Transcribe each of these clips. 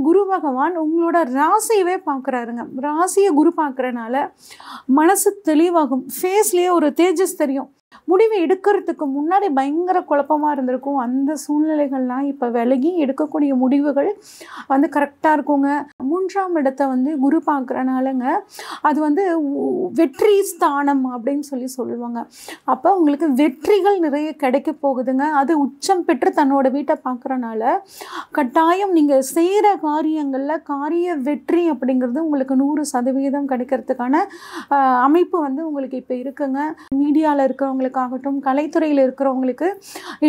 குரு பகவான் உங்களோட ராசியவே பார்க்குறாருங்க. ராசியை குரு பார்க்குறனால மனசு தெளிவாகும். ஃபேஸ்லேயே ஒரு தேஜஸ் தெரியும். முடிவு எடுக்கிறதுக்கு முன்னாடி பயங்கர குழப்பமாக இருந்திருக்கும். அந்த சூழ்நிலைகள்லாம் இப்போ விலகி எடுக்கக்கூடிய முடிவுகள் வந்து கரெக்டாக இருக்குங்க. 3ஆம் இடத்தை வந்து குரு பார்க்குறனாலங்க அது வந்து வெற்றி ஸ்தானம் அப்படின்னு சொல்லுவாங்க. அப்போ உங்களுக்கு வெற்றிகள் நிறைய கிடைக்க போகுதுங்க. அது உச்சம் பெற்று தன்னோட வீட்டை பார்க்குறனால கட்டாயம் நீங்கள் செய்கிற காரியங்களில் காரிய வெற்றி அப்படிங்கிறது உங்களுக்கு 100% கிடைக்கிறதுக்கான அமைப்பு வந்து உங்களுக்கு இப்போ இருக்குங்க. மீடியாவில் இருக்கிறவங்களுக்காகட்டும், கலைத்துறையில் இருக்கிறவங்களுக்கு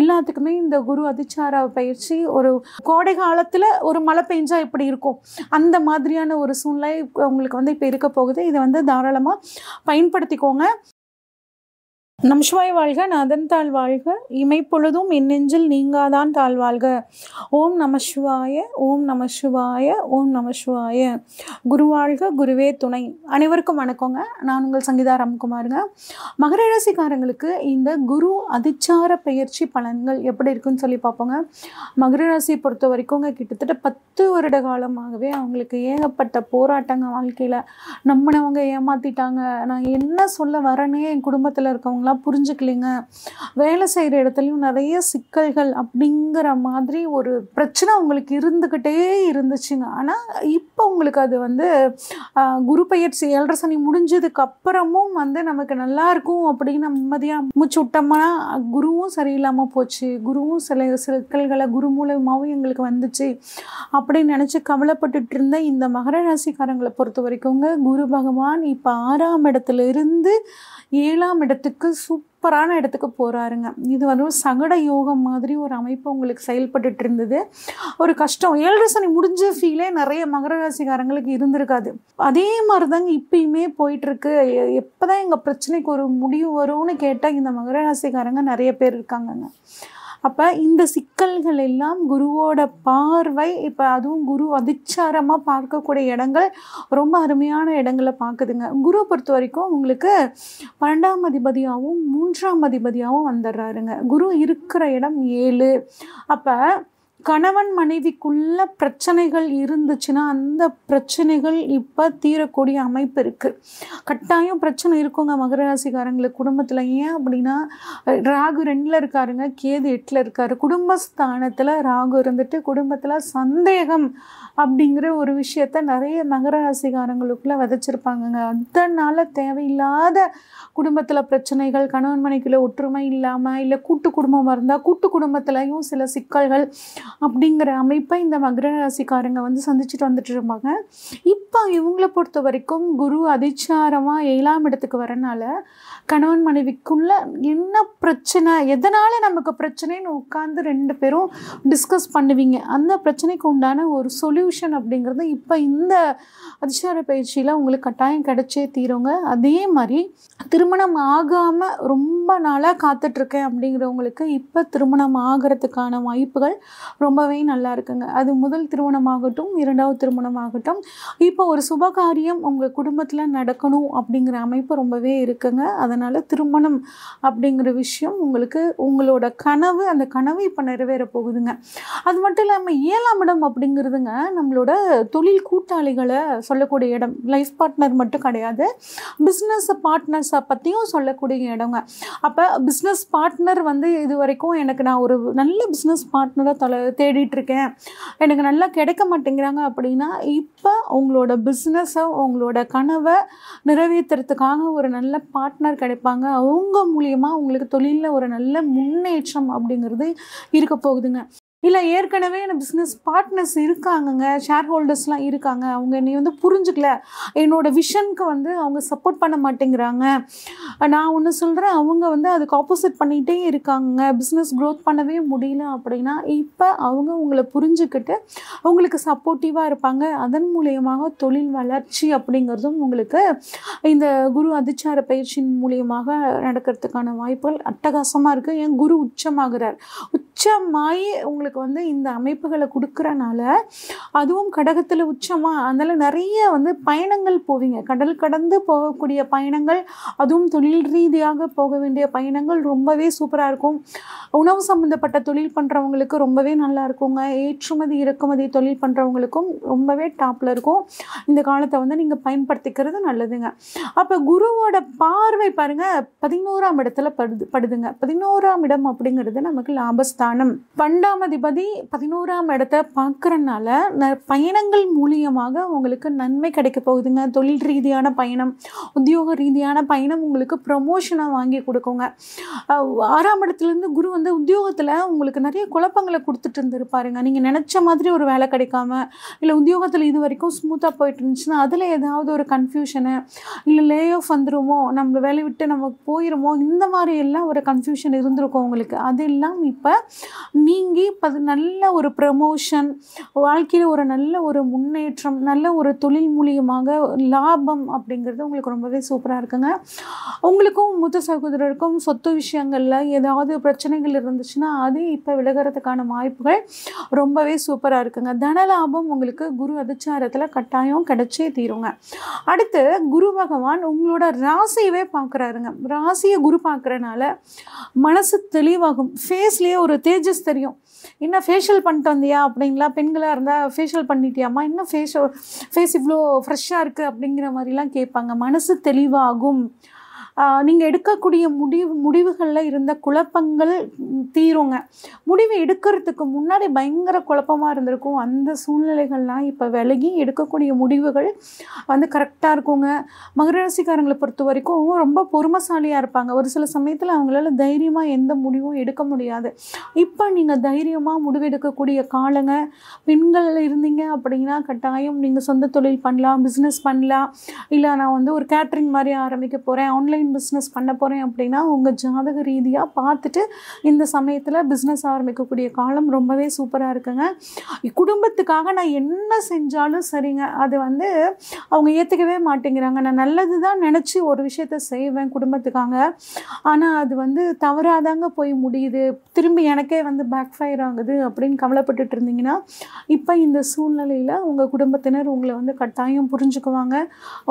எல்லாத்துக்குமே இந்த குரு அதிச்சார பயிற்சி ஒரு கோடை காலத்தில் ஒரு மழை பெஞ்சா எப்படி இருக்கும் அந்த மாதிரியான ஒரு சூழ்நிலை உங்களுக்கு வந்து இப்போ இருக்க போகுது. இதை வந்து தாராளமாக பயன்படுத்திக்கோங்க. நமசிவாய வாழ்க, நாதன் தாழ் வாழ்க, இமைப்பொழுதும் என் நெஞ்சில் நீங்காதான் தாழ் வாழ்க. ஓம் நம சிவாய, ஓம் நம சிவாய, ஓம் நம சிவாய. குரு வாழ்க, குருவே துணை. அனைவருக்கும் வணக்கங்க. நான் உங்கள் சங்கீதா ராம்குமாருங்க. மகர ராசிக்காரங்களுக்கு இந்த குரு அதிச்சார பயிற்சி பலன்கள் எப்படி இருக்குன்னு சொல்லி பார்ப்போங்க. மகர ராசியை பொறுத்த வரைக்கும் கிட்டத்தட்ட 10 வருட காலமாகவே அவங்களுக்கு ஏகப்பட்ட போராட்டங்க. வாழ்க்கையில் நம்மனவங்க ஏமாத்திட்டாங்க, நான் என்ன சொல்ல வரேனே என் குடும்பத்தில் இருக்கவங்க புரிஞ்சுக்கலைங்க, வேலை செய்கிற இடத்துலையும் நிறைய சிக்கல்கள் அப்படிங்கிற மாதிரி ஒரு பிரச்சனை உங்களுக்கு இருந்துக்கிட்டே இருந்துச்சுங்க. ஆனால் இப்போ உங்களுக்கு அது வந்து குரு பயிற்சி 7.5 சனி முடிஞ்சதுக்கு அப்புறமும் வந்து நமக்கு நல்லா இருக்கும் அப்படின்னு நிம்மதியாக மூச்சு விட்டோம்னா குருவும் சரியில்லாமல் போச்சு, குருவும் சில சிக்கல்களை குரு மூலமாகவும் எங்களுக்கு வந்துச்சு அப்படின்னு நினச்சி கவலைப்பட்டுட்டு இருந்த இந்த மகர ராசிக்காரங்களை பொறுத்த வரைக்குங்க குரு பகவான் இப்போ 6ஆம் இடத்துல இருந்து 7ஆம் இடத்துக்கு சூப்பரான இடத்துக்கு போகிறாருங்க. இது வந்து சகட யோகம் மாதிரி ஒரு அமைப்பு உங்களுக்கு செயல்பட்டு இருந்தது. ஒரு கஷ்டம் 7.5 சனி முடிஞ்ச ஃபீலே நிறைய மகர ராசிக்காரங்களுக்கு இருந்திருக்காது. அதே மாதிரி தாங்க இப்பயுமே போயிட்டுருக்கு. எப்போ தான் எங்கள் பிரச்சனைக்கு ஒரு முடிவு வரும்னு கேட்டால் இந்த மகர ராசிக்காரங்க நிறைய பேர் இருக்காங்கங்க. அப்போ இந்த சிக்கல்கள் எல்லாம் குருவோட பார்வை இப்போ அதுவும் குரு அதிச்சாரமாக பார்க்கக்கூடிய இடங்கள் ரொம்ப அருமையான இடங்களை பார்க்குதுங்க. குருவை பொறுத்த வரைக்கும் உங்களுக்கு 12ஆம் அதிபதியாகவும் 3ஆம் அதிபதியாகவும் வந்துடுறாருங்க. குரு இருக்கிற இடம் 7. அப்போ கணவன் மனைவிக்குள்ள பிரச்சனைகள் இருந்துச்சுன்னா அந்த பிரச்சனைகள் இப்போ தீரக்கூடிய அமைப்பு இருக்குது. கட்டாயம் பிரச்சனை இருக்குங்க மகர ராசிக்காரங்களுக்கு குடும்பத்தில். ஏன் அப்படின்னா ராகு 2ல் இருக்காருங்க, கேது 8ல் இருக்காரு. குடும்பஸ்தானத்தில் ராகு இருந்துட்டு குடும்பத்தில் சந்தேகம் அப்படிங்கிற ஒரு விஷயத்த நிறைய மகர ராசிக்காரங்களுக்குள்ள விதைச்சிருப்பாங்கங்க. அதனால் தேவையில்லாத குடும்பத்தில் பிரச்சனைகள், கணவன் மனைவிக்குள்ள ஒற்றுமை இல்லாமல், இல்லை கூட்டு குடும்பமாக இருந்தால் கூட்டு குடும்பத்துலையும் சில சிக்கல்கள் அப்படிங்கிற அமைப்பை இந்த மகர ராசிக்காரங்க வந்து சந்திச்சுட்டு வந்துட்டு இருப்பாங்க. இப்போ இவங்களை பொறுத்த வரைக்கும் குரு அதிச்சாரமாக 7ஆம் இடத்துக்கு வரனால கணவன் மனைவிக்குள்ள என்ன பிரச்சனை, எதனால் நமக்கு பிரச்சனைன்னு உட்காந்து 2 பேரும் டிஸ்கஸ் பண்ணுவீங்க. அந்த பிரச்சனைக்கு உண்டான ஒரு சொல்யூஷன் அப்படிங்கிறது இப்போ இந்த அதிச்சார பயிற்சியில் உங்களுக்கு கட்டாயம் கிடைச்சே தீருங்க. அதே மாதிரி திருமணம் ஆகாமல் ரொம்ப நாளாக காத்துட்ருக்கேன் அப்படிங்கிறவங்களுக்கு இப்போ திருமணம் ஆகிறதுக்கான வாய்ப்புகள் ரொம்பவே நல்லா இருக்குங்க. அது முதல் திருமணமாகட்டும், 2வது திருமணமாகட்டும், இப்போ ஒரு சுபகாரியம் உங்கள் குடும்பத்தில் நடக்கணும் அப்படிங்கிற அமைப்பு ரொம்பவே இருக்குங்க. அதனால் திருமணம் அப்படிங்கிற விஷயம் உங்களுக்கு உங்களோட கனவு, அந்த கனவு இப்போ நிறைவேற போகுதுங்க. அது மட்டும் இல்லாமல் 7ஆம் இடம் அப்படிங்கிறதுங்க நம்மளோட தொழில் கூட்டாளிகளை சொல்லக்கூடிய இடம். லைஃப் பார்ட்னர் மட்டும் கிடையாது, பிஸ்னஸ் பார்ட்னர்ஸை பற்றியும் சொல்லக்கூடிய இடங்க. அப்போ பிஸ்னஸ் பார்ட்னர் வந்து இது வரைக்கும் எனக்கு நான் ஒரு நல்ல பிஸ்னஸ் பார்ட்னரை தேடிட்டு இருக்கேன், எனக்கு நல்லா கிடைக்க மாட்டேங்கிறாங்க அப்படின்னா இப்போ உங்களோட பிஸ்னஸை, உங்களோட கனவை நிறைவேற்றுறதுக்காக ஒரு நல்ல பார்ட்னர் கிடைப்பாங்க. அவங்க மூலியமாக உங்களுக்கு தொழிலில் ஒரு நல்ல முன்னேற்றம் அப்படிங்கிறது இருக்க போகுதுங்க. இல்லை ஏற்கனவே எனக்கு பிஸ்னஸ் பார்ட்னர்ஸ் இருக்காங்கங்க, ஷேர் ஹோல்டர்ஸ்லாம் இருக்காங்க, அவங்க என்னை வந்து புரிஞ்சுக்கல, என்னோடய விஷனுக்கு வந்து அவங்க சப்போர்ட் பண்ண மாட்டேங்கிறாங்க, நான் ஒன்று சொல்கிறேன் அவங்க வந்து அதுக்கு ஆப்போசிட் பண்ணிகிட்டே இருக்காங்க, பிஸ்னஸ் க்ரோத் பண்ணவே முடியல அப்படின்னா இப்போ அவங்க உங்களை புரிஞ்சுக்கிட்டு உங்களுக்கு சப்போர்ட்டிவாக இருப்பாங்க. அதன் மூலியமாக தொழில் வளர்ச்சி அப்படிங்கிறதும் உங்களுக்கு இந்த குரு அதிச்சார பயிற்சியின் மூலியமாக நடக்கிறதுக்கான வாய்ப்புகள் அட்டகாசமாக இருக்குது. ஏன் குரு உச்சமாகிறார், உச்சமாகி உங்களுக்கு உங்களுக்கு வந்து இந்த அமைப்புகளை கொடுக்குறனால, அதுவும் கடகத்தில் உச்சமா அதனால் நிறைய வந்து பயணங்கள் போவீங்க. கடல் கடந்து போகக்கூடிய பயணங்கள், அதுவும் தொழில் ரீதியாக போக வேண்டிய பயணங்கள் ரொம்பவே சூப்பராக இருக்கும். உணவு சம்மந்தப்பட்ட தொழில் பண்ணுறவங்களுக்கு ரொம்பவே நல்லா இருக்குங்க. ஏற்றுமதி இறக்குமதி தொழில் பண்ணுறவங்களுக்கும் ரொம்பவே டாப்பில் இருக்கும். இந்த காலத்தை வந்து நீங்கள் பயன்படுத்திக்கிறது நல்லதுங்க. அப்போ குருவோட பார்வை பாருங்கள் 11ஆம் இடத்துல படுதுங்க. 11ஆம் இடம் அப்படிங்கிறது நமக்கு லாபஸ்தானம். 12ஆம் அதிபதி 11ஆம் இடத்தை பார்க்குறனால பயணங்கள் மூலியமாக உங்களுக்கு நன்மை கிடைக்க போகுதுங்க. தொழில் ரீதியான பயணம், உத்தியோக ரீதியான பயணம் உங்களுக்கு ப்ரமோஷனாக வாங்கி கொடுக்குங்க. 6ஆம் இடத்துலேருந்து குரு வந்து உத்தியோகத்தில் உங்களுக்கு நிறைய குழப்பங்களை கொடுத்துட்டு இருந்திருப்பாருங்க. நீங்கள் நினச்ச மாதிரி ஒரு வேலை கிடைக்காம, இல்லை உத்தியோகத்தில் இது வரைக்கும் ஸ்மூத்தாக போயிட்டு இருந்துச்சுன்னா அதில் ஏதாவது ஒரு கன்ஃபியூஷனு, இல்லை லே ஆஃப் வந்துருமோ, நம்ம வேலையை விட்டு நமக்கு போயிடுமோ, இந்த மாதிரி எல்லாம் ஒரு கன்ஃபியூஷன் இருந்திருக்கும் உங்களுக்கு. அதெல்லாம் இப்போ நீங்கி நல்ல ஒரு ப்ரமோஷன், வாழ்க்கையில் ஒரு நல்ல ஒரு முன்னேற்றம், நல்ல ஒரு தொழில் மூலியமாக லாபம் அப்படிங்கிறது உங்களுக்கு ரொம்பவே சூப்பராக இருக்குங்க. உங்களுக்கும் மூத்த சகோதரருக்கும் சொத்து விஷயங்களில் ஏதாவது பிரச்சனைகள் இருந்துச்சுன்னா அது இப்போ விலகிறதுக்கான வாய்ப்புகள் ரொம்பவே சூப்பராக இருக்குங்க. தனலாபம் உங்களுக்கு குரு அதிச்சாரத்தில் கட்டாயம் கிடைச்சே தீருங்க. அடுத்து குரு பகவான் உங்களோட ராசியவே பார்க்குறாருங்க. ராசியை குரு பார்க்குறனால மனசு தெளிவாகும். ஃபேஸ்லேயே ஒரு தேஜஸ் தெரியும். என்ன ஃபேஷியல் பண்ணிட்டு வந்தியா அப்படிங்களா? பெண்களாக இருந்தால் ஃபேஷியல் பண்ணிட்டியாம்மா, என்ன ஃபேஸ் இவ்வளோ ஃப்ரெஷ்ஷாக இருக்குது அப்படிங்கிற மாதிரிலாம் கேட்பாங்க. மனசு தெளிவாகும். நீங்கள் எடுக்கக்கூடிய முடிவுகளில் இருந்த குழப்பங்கள் தீருங்க. முடிவு எடுக்கிறதுக்கு முன்னாடி பயங்கர குழப்பமாக இருந்திருக்கும். அந்த சூழ்நிலைகள்லாம் இப்போ விலகி எடுக்கக்கூடிய முடிவுகள் வந்து கரெக்டாக இருக்குங்க. மகர ராசிக்காரங்களை பொறுத்த வரைக்கும் ரொம்ப பொறுமைசாலியாக இருப்பாங்க. ஒரு சில சமயத்தில் அவங்களால தைரியமாக எந்த முடிவும் எடுக்க முடியாது. இப்போ நீங்கள் தைரியமாக முடிவெடுக்கக்கூடிய காலங்க. பெண்கள் இருந்தீங்க அப்படின்னா கட்டாயம் நீங்கள் சொந்த தொழில் பண்ணலாம், பிஸ்னஸ் பண்ணலாம். இல்லை நான் வந்து ஒரு கேட்ரிங் மாதிரி ஆரம்பிக்க போகிறேன், ஆன்லைன் பிஸ்னஸ் பண்ண போகிறேன் அப்படின்னா உங்கள் ஜாதக ரீதியாக பார்த்துட்டு இந்த சமயத்தில் பிஸ்னஸ் ஆரம்பிக்கக்கூடிய காலம் ரொம்பவே சூப்பராக இருக்குங்க. குடும்பத்துக்காக நான் என்ன செஞ்சாலும் சரிங்க, அது வந்து அவங்க ஏற்றுக்கவே மாட்டேங்கிறாங்க. நான் நல்லது தான் நினச்சி ஒரு விஷயத்த செய்வேன் குடும்பத்துக்காக, ஆனால் அது வந்து தவறாதாங்க போய் முடியுது, திரும்பி எனக்கே வந்து பேக் ஃபயர் ஆகுது அப்படின்னு கவலைப்பட்டுட்டு இருந்தீங்கன்னா இப்போ இந்த சூழ்நிலையில் உங்கள் குடும்பத்தினர் உங்களை வந்து கட்டாயம் புரிஞ்சுக்குவாங்க.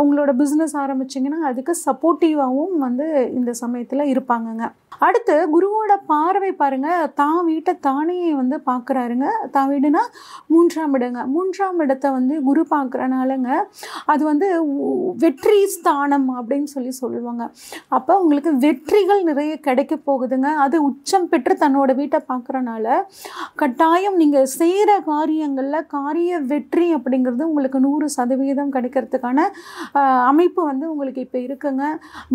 உங்களோட பிஸ்னஸ் ஆரம்பிச்சிங்கன்னா அதுக்கு சப்போர்ட்டிவாகவும் வந்து இந்த சமயத்தில் இருப்பாங்கங்க. அடுத்து குருவோட பார்வை பாருங்க, தான் வீட்டை தானே வந்து பார்க்குறாருங்க. தான் வீடுனா 3ஆம் இடங்க. 3ஆம் இடத்தை வந்து குரு பார்க்குறனாலங்க அது வந்து வெற்றி ஸ்தானம் அப்படின்னு சொல்லுவாங்க. அப்போ உங்களுக்கு வெற்றிகள் நிறைய கிடைக்க போகுதுங்க. அது உச்சம் பெற்று தன்னோட வீட்டை பார்க்குறனால கட்டாயம் நீங்கள் செய்கிற காரியங்களில் காரிய வெற்றி அப்படிங்கிறது உங்களுக்கு 100% கிடைக்கிறதுக்கான அமைப்பு வந்து உங்களுக்கு இப்போ இருக்குங்க.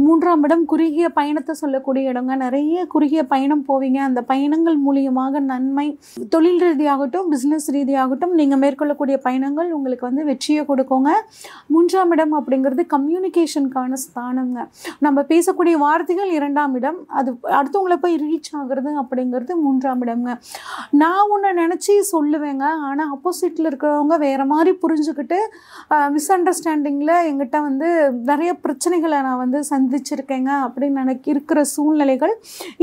3ஆம் இடம் குறுகிய பயணத்தை சொல்லக்கூடிய இடங்க. நிறைய குறுகிய பயணம் போவீங்க. அந்த பயணங்கள் மூலியமாக நன்மை, தொழில் ரீதியாகட்டும் பிஸ்னஸ் ரீதியாகட்டும் நீங்கள் மேற்கொள்ளக்கூடிய பயணங்கள் உங்களுக்கு வந்து வெற்றியை கொடுக்குங்க. 3ஆம் இடம் அப்படிங்கிறது கம்யூனிகேஷனுக்கான ஸ்தானங்க. நம்ம பேசக்கூடிய வார்த்தைகள் 2ஆம் இடம், அது அடுத்தவங்களை போய் ரீச் ஆகுறது அப்படிங்கிறது 3ஆம் இடம்ங்க. நான் ஒன்று நினச்சி சொல்லுவேங்க, ஆனால் ஆப்போசிட்டில் இருக்கிறவங்க வேறு மாதிரி புரிஞ்சுக்கிட்டு மிஸ் அண்டர்ஸ்டாண்டிங்கில் எங்கிட்ட வந்து நிறைய பிரச்சனைகளை நான் வந்து சந்திச்சிருக்கேங்க அப்படின்னு இருக்கிற சூழ்நிலைகள்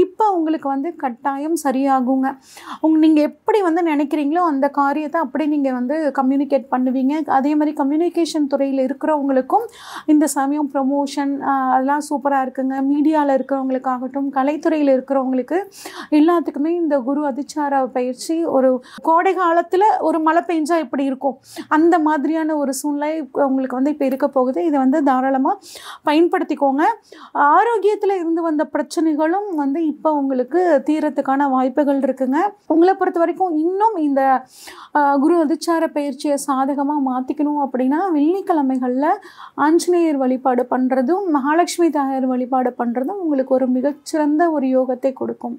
இப்போ உங்களுக்கு வந்து கட்டாயம் சரியாகுங்க. நீங்கள் எப்படி வந்து நினைக்கிறீங்களோ அந்த காரியத்தை அப்படி நீங்கள் வந்து கம்யூனிகேட் பண்ணுவீங்க. அதே மாதிரி கம்யூனிகேஷன் துறையில் இருக்கிறவங்களுக்கும் இந்த சமயம் ப்ரமோஷன் அதெல்லாம் சூப்பராக இருக்குங்க. மீடியாவில் இருக்கிறவங்களுக்காகட்டும் கலைத்துறையில் இருக்கிறவங்களுக்கு எல்லாத்துக்குமே இந்த குரு அதிச்சார பயிற்சி ஒரு கோடை காலத்தில் ஒரு மழை பெஞ்சா எப்படி இருக்கும் அந்த மாதிரியான ஒரு சூழ்நிலை உங்களுக்கு வந்து இப்போ இருக்க போகுது. இதை வந்து தாராளமாக பயன்படுத்திக்கோங்க. ஆரோக்கியத்தில் இருந்து வந்த பிரச்சனைகளும் வந்து இப்போ உங்களுக்கு தீரத்துக்கான வாய்ப்புகள் இருக்குங்க. உங்களை பொறுத்த வரைக்கும் இன்னும் இந்த குரு அதிச்சார பயிற்சியை சாதகமாக மாற்றிக்கணும் அப்படின்னா வெள்ளிக்கிழமைகளில் ஆஞ்சநேயர் வழிபாடு பண்ணுறதும் மகாலட்சுமி தாயார் வழிபாடு பண்ணுறதும் உங்களுக்கு ஒரு மிகச்சிறந்த ஒரு யோகத்தை கொடுக்கும்.